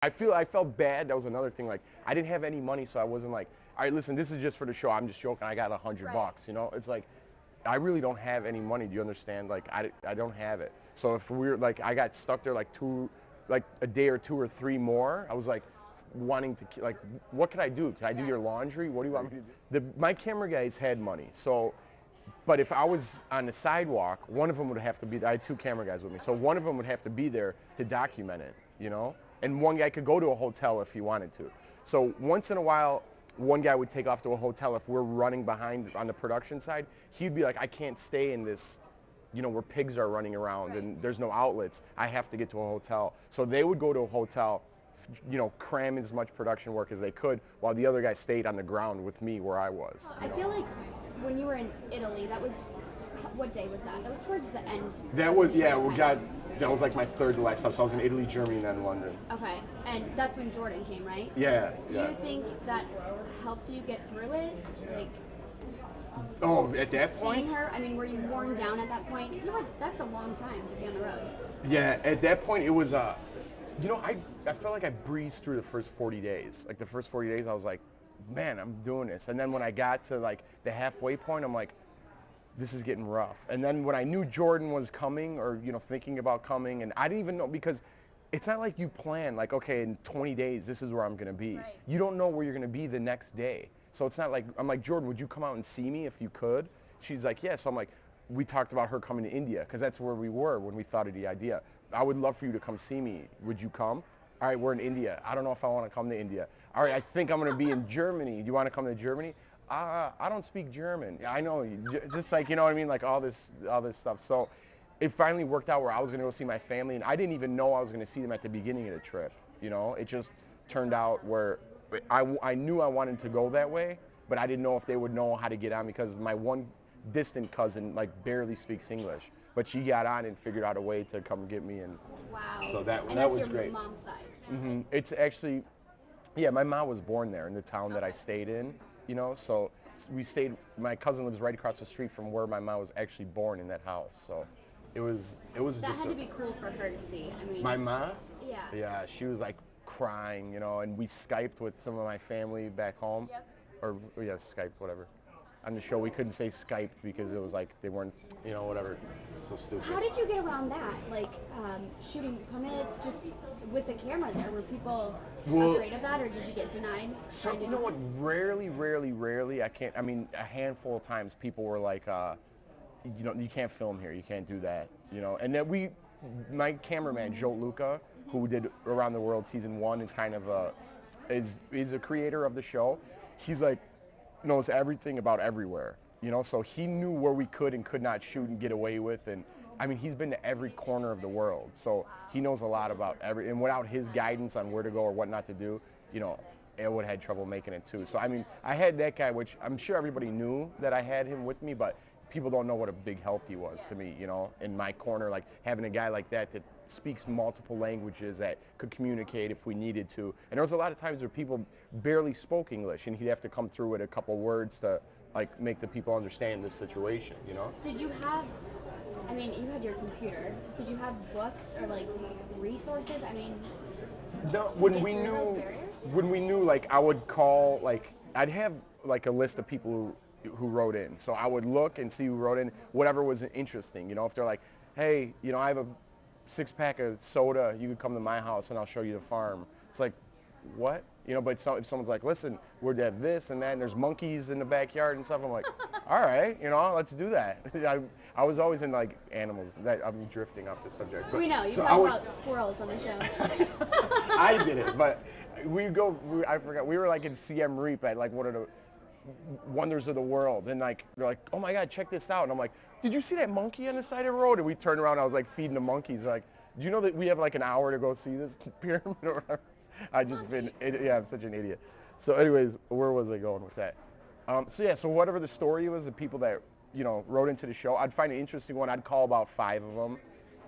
I felt bad. That was another thing. Like, I didn't have any money, so I wasn't like, all right, listen, this is just for the show. I'm just joking. I got $100. You know, it's like, I really don't have any money. Do you understand? Like, I don't have it. So if we're like, I got stuck there like a day or two or three more. I was like, wanting to like, what can I do? Can I do your laundry? What do you want me to do? My camera guys had money, so. But if I was on the sidewalk, one of them would have to be. I had two camera guys with me, so one of them would have to be there to document it, you know. And one guy could go to a hotel if he wanted to. So once in a while, one guy would take off to a hotel if we're running behind on the production side. He'd be like, I can't stay in this, you know, where pigs are running around and there's no outlets. I have to get to a hotel. So they would go to a hotel, you know, cram as much production work as they could, while the other guy stayed on the ground with me where I was. I feel like when you were in Italy, that was, what day was that? That was towards the end. That was, yeah, that was like my third to last stop. So I was in Italy, Germany, and then London. Okay, and that's when Jordan came, right? Yeah. Do you think that helped you get through it? Like, oh, at that point? Seeing her, I mean, were you worn down at that point? Because you know what, that's a long time to be on the road. Yeah, at that point it was, you know, I felt like I breezed through the first 40 days. Like the first 40 days I was like, man, I'm doing this. And then when I got to like the halfway point, I'm like, this is getting rough. And then when I knew Jordan was coming, or, you know, thinking about coming, and I didn't even know, because it's not like you plan, like, okay, in 20 days, this is where I'm gonna be. Right. You don't know where you're gonna be the next day. So it's not like, I'm like, Jordan, would you come out and see me if you could? She's like, yeah. So I'm like, we talked about her coming to India, because that's where we were when we thought of the idea. I would love for you to come see me. Would you come? All right, we're in India. I don't know if I want to come to India. All right, I think I'm going to be in Germany. Do you want to come to Germany? I don't speak German. I know, just like, you know what I mean, like all this stuff. So it finally worked out where I was going to go see my family, and I didn't even know I was going to see them at the beginning of the trip. You know, it just turned out where I knew I wanted to go that way, but I didn't know if they would know how to get on, because my one distant cousin like barely speaks English, but she got on and figured out a way to come get me. And wow. So that and that that's was your great. Mom's side. Mm-hmm. It's actually, yeah, my mom was born there in the town that I stayed in, you know, so we stayed, my cousin lives right across the street from where my mom was actually born, in that house. So it was That just had to be cool for her to see. I mean, my mom? Yeah. Yeah, she was like crying, you know, and we Skyped with some of my family back home. Yep. Or, yeah, Skyped, whatever. On the show, we couldn't say Skyped because it was like, they weren't, you know, whatever. So stupid. How did you get around that? Like, shooting permits, just with the camera there? Were people afraid of that, or did you get denied? So, you know what, rarely, I mean, a handful of times people were like, you know, you can't film here, you can't do that, you know. And then my cameraman, Joe Luca, who did Around the World Season 1, is kind of is a creator of the show. He's like, knows everything about everywhere, you know, so he knew where we could and could not shoot and get away with. And I mean, he's been to every corner of the world, so he knows a lot about and without his guidance on where to go or what not to do, you know, I would have had trouble making it too. So I mean, I had that guy, which I'm sure everybody knew that I had him with me, but people don't know what a big help he was to me, you know, in my corner, like having a guy like that speaks multiple languages, that could communicate if we needed to. And there was a lot of times where people barely spoke English, and he'd have to come through with a couple words to like make the people understand the situation, you know? Did you have, I mean, you had your computer. Did you have books or like resources? I mean, no, when we knew, like, I would call, like, I'd have like a list of people who wrote in. So I would look and see who wrote in, whatever was interesting, you know, if they're like, hey, you know, I have a 6-pack of soda, you could come to my house and I'll show you the farm. It's like, what? You know, but if someone's like, listen, we're at this and that, and there's monkeys in the backyard and stuff, I'm like, all right, you know, let's do that. I was always in like animals. I'm drifting off the subject. But, we know, you so talk about squirrels on the show. I did it, but I forgot, we were like in Siem Reap at like one of the wonders of the world, and like they're like, oh my God, check this out, and I'm like, did you see that monkey on the side of the road? And we turned around, I was like feeding the monkeys. They're like, do you know that we have like an hour to go see this pyramid or whatever? Yeah, I'm such an idiot. So anyways, where was I going with that? So yeah, so whatever the story was, the people that, you know, wrote into the show, I'd find an interesting one. I'd call about 5 of them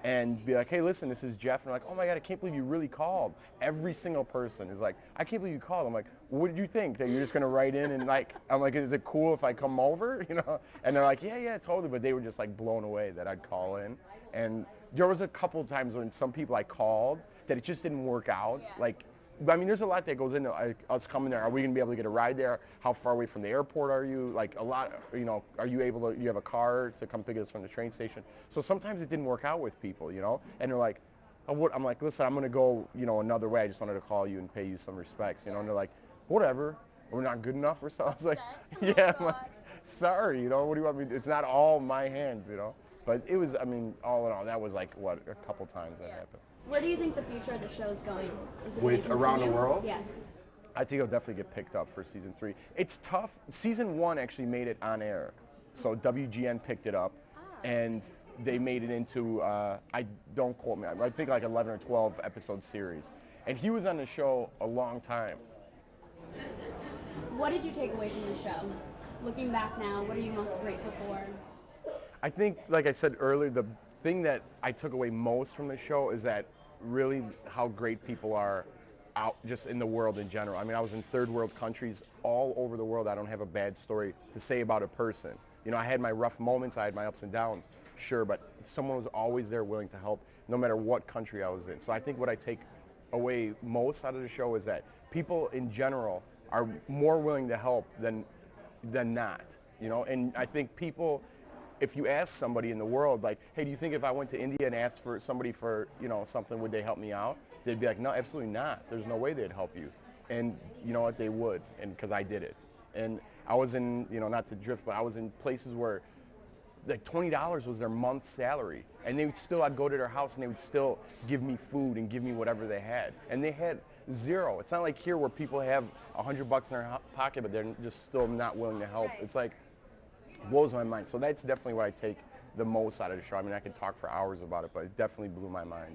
and be like, hey, listen, this is Jeff. And they're like, oh my God, I can't believe you really called. Every single person is like, I can't believe you called. I'm like, what did you think? That you're just gonna write in and like, I'm like, is it cool if I come over? You know? And they're like, yeah, totally. But they were just like blown away that I'd call in. And there was a couple of times when some people I called that it just didn't work out. Like But I mean, there's a lot that goes into us coming there. Are we going to be able to get a ride there? How far away from the airport are you? Like a lot, you know, are you able to, you have a car to come pick us from the train station? So sometimes it didn't work out with people, you know, and they're like, oh, I'm like, listen, I'm going to go, you know, another way. I just wanted to call you and pay you some respects, you know, and they're like, whatever, we're not good enough or something. I was like, yeah, I'm like, sorry, you know, what do you want me to do? It's not all my hands, you know. But it was, I mean, all in all, that was like, what, a couple times that happened. Where do you think the future of the show's going? Is it With gonna around the continue? world? Yeah. I think it'll definitely get picked up for season 3. It's tough. Season 1 actually made it on air. So WGN picked it up, and they made it into, I don't quote me, I think like 11 or 12 episode series. And he was on the show a long time. What did you take away from the show? Looking back now, what are you most grateful for? I think, like I said earlier, the thing that I took away most from the show is that really how great people are out just in the world in general. I mean, I was in third world countries all over the world. I don't have a bad story to say about a person. You know, I had my rough moments, I had my ups and downs, sure, but someone was always there willing to help no matter what country I was in. So I think what I take away most out of the show is that people in general are more willing to help than not, you know, and I think people, if you ask somebody in the world, like, hey, do you think if I went to India and asked for somebody for, you know, something, would they help me out? They'd be like, no, absolutely not. There's no way they'd help you. And you know what, they would, and because I did it. And I was in, you know, not to drift, but I was in places where like $20 was their month's salary. And they would still, I'd go to their house and they would still give me food and give me whatever they had. And they had zero. It's not like here where people have $100 in their pocket, but they're just still not willing to help. It's like, blows my mind. So that's definitely what I take the most out of the show. I mean, I could talk for hours about it, but it definitely blew my mind.